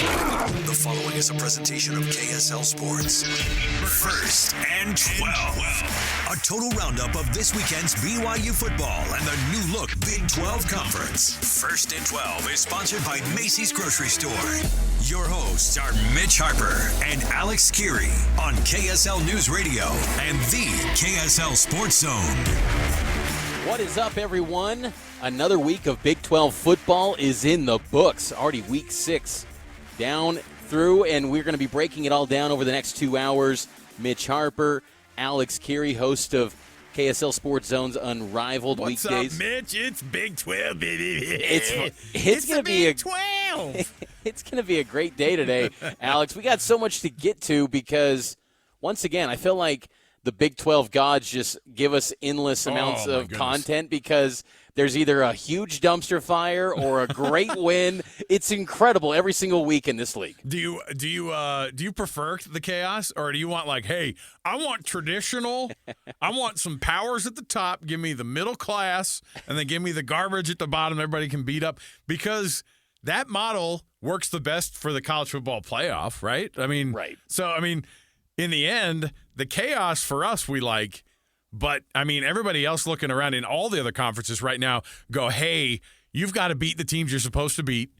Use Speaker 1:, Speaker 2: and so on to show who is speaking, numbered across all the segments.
Speaker 1: The following is a presentation of KSL Sports. First and 12. A total roundup of this weekend's BYU football and the new look Big 12 Conference. First and 12 is sponsored by Macy's Grocery Store. Your hosts are Mitch Harper and Alex Kirry on KSL News Radio and the KSL Sports Zone.
Speaker 2: What is up, everyone? Another week of Big 12 football is in the books. Already week 6 down through, and we're going to be breaking it all down over the next 2 hours. Mitch Harper, Alex Kirry, host of KSL Sports Zone's Unrivaled
Speaker 3: What's
Speaker 2: Weekdays.
Speaker 3: What's up, Mitch? It's Big 12, baby.
Speaker 2: It's going to be
Speaker 3: Big 12.
Speaker 2: It's going to be a great day today, Alex. We got so much to get to because, once again, I feel like the Big 12 gods just give us endless amounts of content because there's either a huge dumpster fire or a great win. It's incredible every single week in this league.
Speaker 3: Do you prefer the chaos, or do you want hey, I want traditional, I want some powers at the top, give me the middle class, and then give me the garbage at the bottom everybody can beat up, because that model works the best for the college football playoff, right?
Speaker 2: Right.
Speaker 3: So in the end, the chaos for us we like, but everybody else looking around in all the other conferences right now go, hey, you've got to beat the teams you're supposed to beat.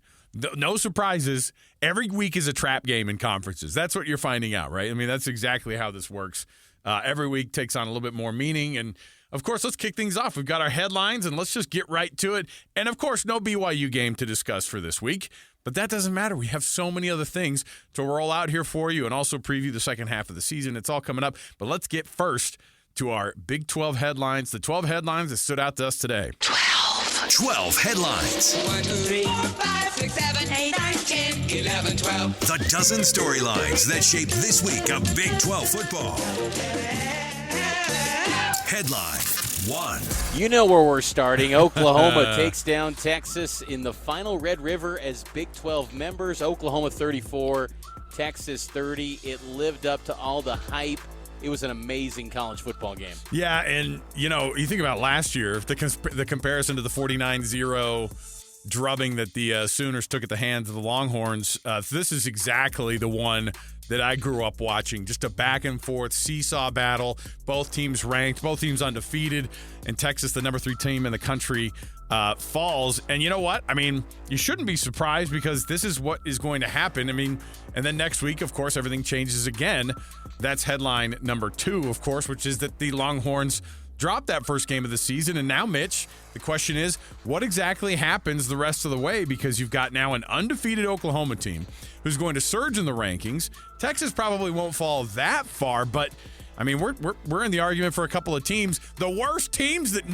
Speaker 3: No surprises. Every week is a trap game in conferences. That's what you're finding out, right? That's exactly how this works. Every week takes on a little bit more meaning. And, of course, let's kick things off. We've got our headlines, and let's just get right to it. And, of course, no BYU game to discuss for this week. But that doesn't matter. We have so many other things to roll out here for you and also preview the second half of the season. It's all coming up. But let's get first to our Big 12 headlines, the 12 headlines that stood out to us today.
Speaker 1: 12 headlines.
Speaker 4: 1, 2, 3, 4, 5, 6, 7, 8, 9, 10, 11, 12.
Speaker 1: The dozen storylines that shape this week of Big 12 football. Headline 1.
Speaker 2: You know where we're starting. Oklahoma takes down Texas in the final Red River as Big 12 members. Oklahoma 34, Texas 30. It lived up to all the hype. It was an amazing college football game. Yeah,
Speaker 3: and, you think about last year, the comparison to the 49-0 drubbing that the Sooners took at the hands of the Longhorns. This is exactly the one that I grew up watching. Just a back-and-forth seesaw battle. Both teams ranked, both teams undefeated, and Texas, the number 3 team in the country, falls. And you know what? You shouldn't be surprised because this is what is going to happen. And then next week, of course, everything changes again. That's headline number 2, of course, which is that the Longhorns dropped that first game of the season. And now, Mitch, the question is, what exactly happens the rest of the way? Because you've got now an undefeated Oklahoma team who's going to surge in the rankings. Texas probably won't fall that far, but we're in the argument for a couple of teams, the worst teams that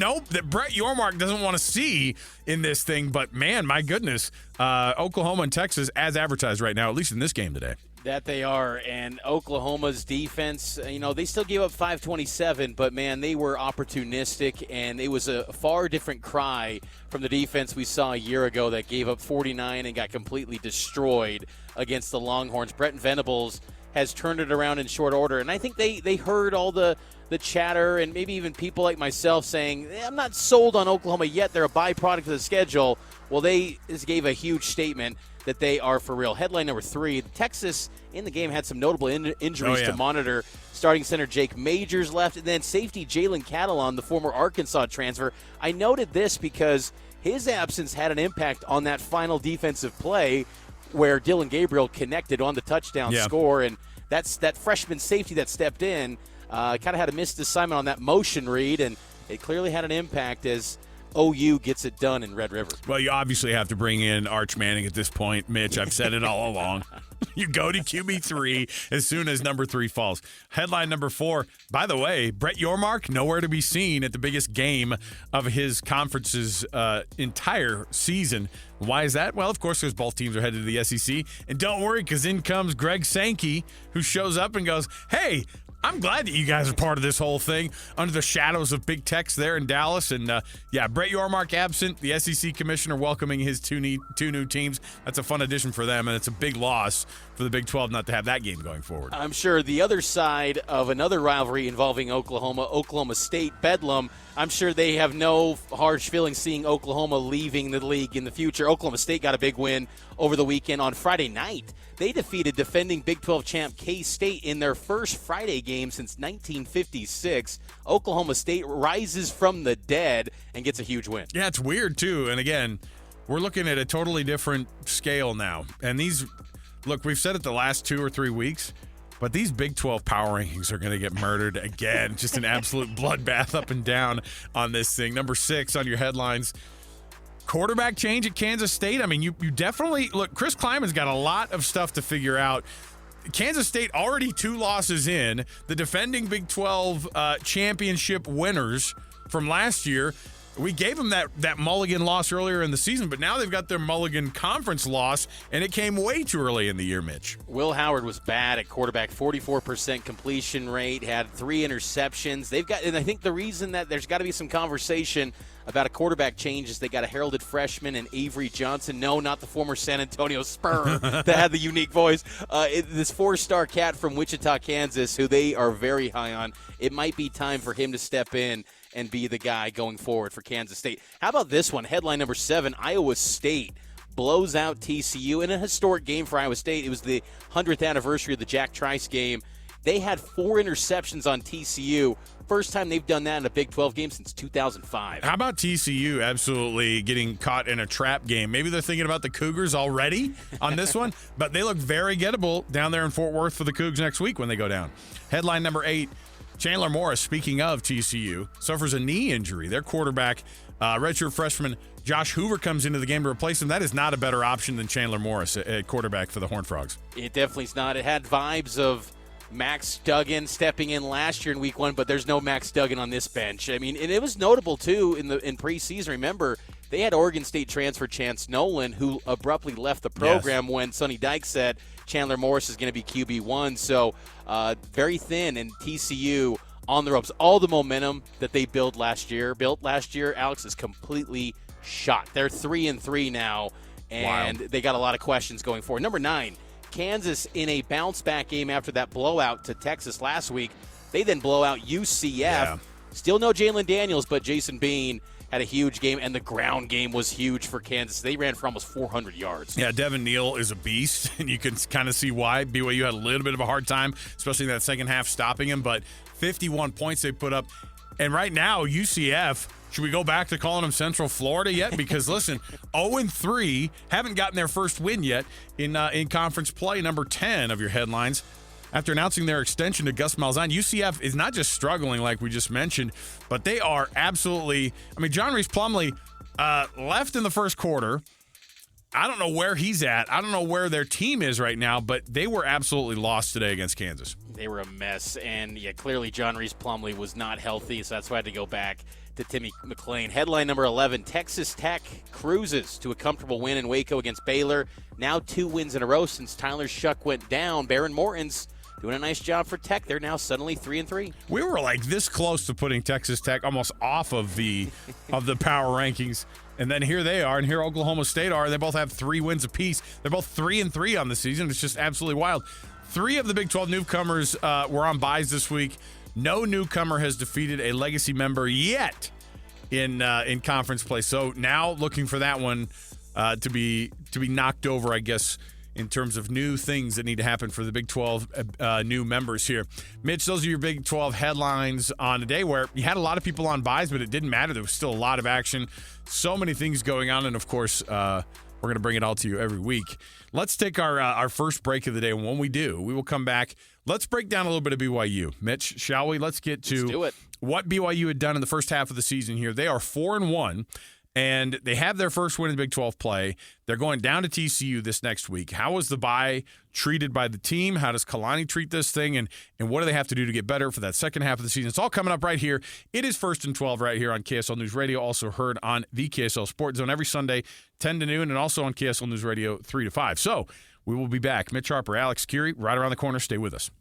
Speaker 3: Brett Yormark doesn't want to see in this thing. But man, my goodness, Oklahoma and Texas as advertised right now, at least in this game today.
Speaker 2: That they are, and Oklahoma's defense, they still gave up 527, but, man, they were opportunistic, and it was a far different cry from the defense we saw a year ago that gave up 49 and got completely destroyed against the Longhorns. Brett Venables has turned it around in short order, and I think they heard all the chatter and maybe even people like myself saying, I'm not sold on Oklahoma yet. They're a byproduct of the schedule. Well, they just gave a huge statement that they are for real. Headline number 3, Texas in the game had some notable injuries to monitor. Starting center Jake Majors left, and then safety Jalen Catalon, the former Arkansas transfer. I noted this because his absence had an impact on that final defensive play where Dylan Gabriel connected on the touchdown score, and that's that freshman safety that stepped in. Kind of had a missed assignment on that motion read, and it clearly had an impact as OU gets it done in Red River.
Speaker 3: Well, you obviously have to bring in Arch Manning at this point, Mitch. I've said it all along. You go to QB3 as soon as number 3 falls. Headline number 4, by the way, Brett Yormark, nowhere to be seen at the biggest game of his conference's entire season. Why is that? Well, of course, because both teams are headed to the SEC. And don't worry, because in comes Greg Sankey, who shows up and goes, hey, I'm glad that you guys are part of this whole thing under the shadows of Big Tex there in Dallas. And, Brett Yormark absent, the SEC commissioner welcoming his two new teams. That's a fun addition for them, and it's a big loss for the Big 12 not to have that game going forward.
Speaker 2: I'm sure the other side of another rivalry involving Oklahoma State, Bedlam, I'm sure they have no harsh feelings seeing Oklahoma leaving the league in the future. Oklahoma State got a big win over the weekend on Friday night They defeated defending Big 12 champ K-State in their first Friday game since 1956. Oklahoma State rises from the dead and gets a huge win.
Speaker 3: Yeah, it's weird, too. And again, we're looking at a totally different scale now. And look, we've said it the last 2 or 3 weeks, but these Big 12 power rankings are going to get murdered again. Just an absolute bloodbath up and down on this thing. Number 6 on your headlines. Quarterback change at Kansas State. I mean, you definitely look. Chris Kleiman's got a lot of stuff to figure out. Kansas State already 2 losses in. The defending Big 12 championship winners from last year. We gave them that mulligan loss earlier in the season, but now they've got their mulligan conference loss, and it came way too early in the year, Mitch.
Speaker 2: Will Howard was bad at quarterback, 44% completion rate, had 3 interceptions. And I think the reason that there's got to be some conversation about a quarterback change is they got a heralded freshman in Avery Johnson. No, not the former San Antonio Spur that had the unique voice. This 4-star cat from Wichita, Kansas, who they are very high on. It might be time for him to step in and be the guy going forward for Kansas State. How about this one? Headline number 7, Iowa State blows out TCU in a historic game for Iowa State. It was the 100th anniversary of the Jack Trice game. They had 4 interceptions on TCU. First time they've done that in a Big 12 game since 2005.
Speaker 3: How about TCU absolutely getting caught in a trap game? Maybe they're thinking about the Cougars already on this one, but they look very gettable down there in Fort Worth for the Cougs next week when they go down. Headline number 8, Chandler Morris, speaking of TCU, suffers a knee injury. Their quarterback, redshirt freshman Josh Hoover, comes into the game to replace him. That is not a better option than Chandler Morris at quarterback for the Horned Frogs.
Speaker 2: It definitely is not. It had vibes of Max Duggan stepping in last year in week 1, but there's no Max Duggan on this bench. I mean, and it was notable, too, in preseason. Remember, they had Oregon State transfer Chance Nolan, who abruptly left the program when Sonny Dykes said Chandler Morris is going to be QB1. So very thin, and TCU on the ropes. All the momentum that they built last year, Alex, is completely shot. They're 3-3 now, and They got a lot of questions going forward. Number 9, Kansas in a bounce-back game after that blowout to Texas last week. They then blow out UCF. Yeah. Still no Jalen Daniels, but Jason Bean had a huge game, and the ground game was huge for Kansas. They ran for almost 400 yards.
Speaker 3: Yeah, Devin Neal is a beast, and you can kind of see why. BYU had a little bit of a hard time, especially in that second half, stopping him, but 51 points they put up. And right now, UCF, should we go back to calling them Central Florida yet? Because, listen, 0-3, haven't gotten their first win yet in conference play. Number 10 of your headlines. After announcing their extension to Gus Malzahn, UCF is not just struggling like we just mentioned, but they are absolutely – I mean, John Reese Plumlee left in the first quarter. I don't know where he's at. I don't know where their team is right now, but they were absolutely lost today against Kansas.
Speaker 2: They were a mess, and, yeah, clearly John Reese Plumlee was not healthy, so that's why I had to go back to Timmy McClain. Headline number 11, Texas Tech cruises to a comfortable win in Waco against Baylor. Now 2 wins in a row since Tyler Shuck went down. Baron Morton's doing a nice job for Tech. They're now suddenly 3-3.
Speaker 3: We were like this close to putting Texas Tech almost off of the power rankings. And then here they are, and here Oklahoma State are. They both have 3 wins apiece. They're both 3-3 on the season. It's just absolutely wild. 3 of the Big 12 newcomers were on byes this week. No newcomer has defeated a legacy member yet in conference play. So now looking for that one to be knocked over, I guess, in terms of new things that need to happen for the Big 12 new members here. Mitch, those are your Big 12 headlines on a day where you had a lot of people on byes, but it didn't matter. There was still a lot of action. So many things going on, and, of course, we're going to bring it all to you every week. Let's take our first break of the day, and when we do, we will come back. Let's break down a little bit of BYU. Mitch, shall we? Let's get to what BYU had done in the first half of the season here. They are 4-1. And they have their first win in Big 12 play. They're going down to TCU this next week. How was the bye treated by the team? How does Kalani treat this thing? And what do they have to do to get better for that second half of the season? It's all coming up right here. It is 1st and 12 right here on KSL News Radio, also heard on the KSL Sports Zone every Sunday, 10 to noon, and also on KSL News Radio 3 to 5. So we will be back. Mitch Harper, Alex Kirry, right around the corner. Stay with us.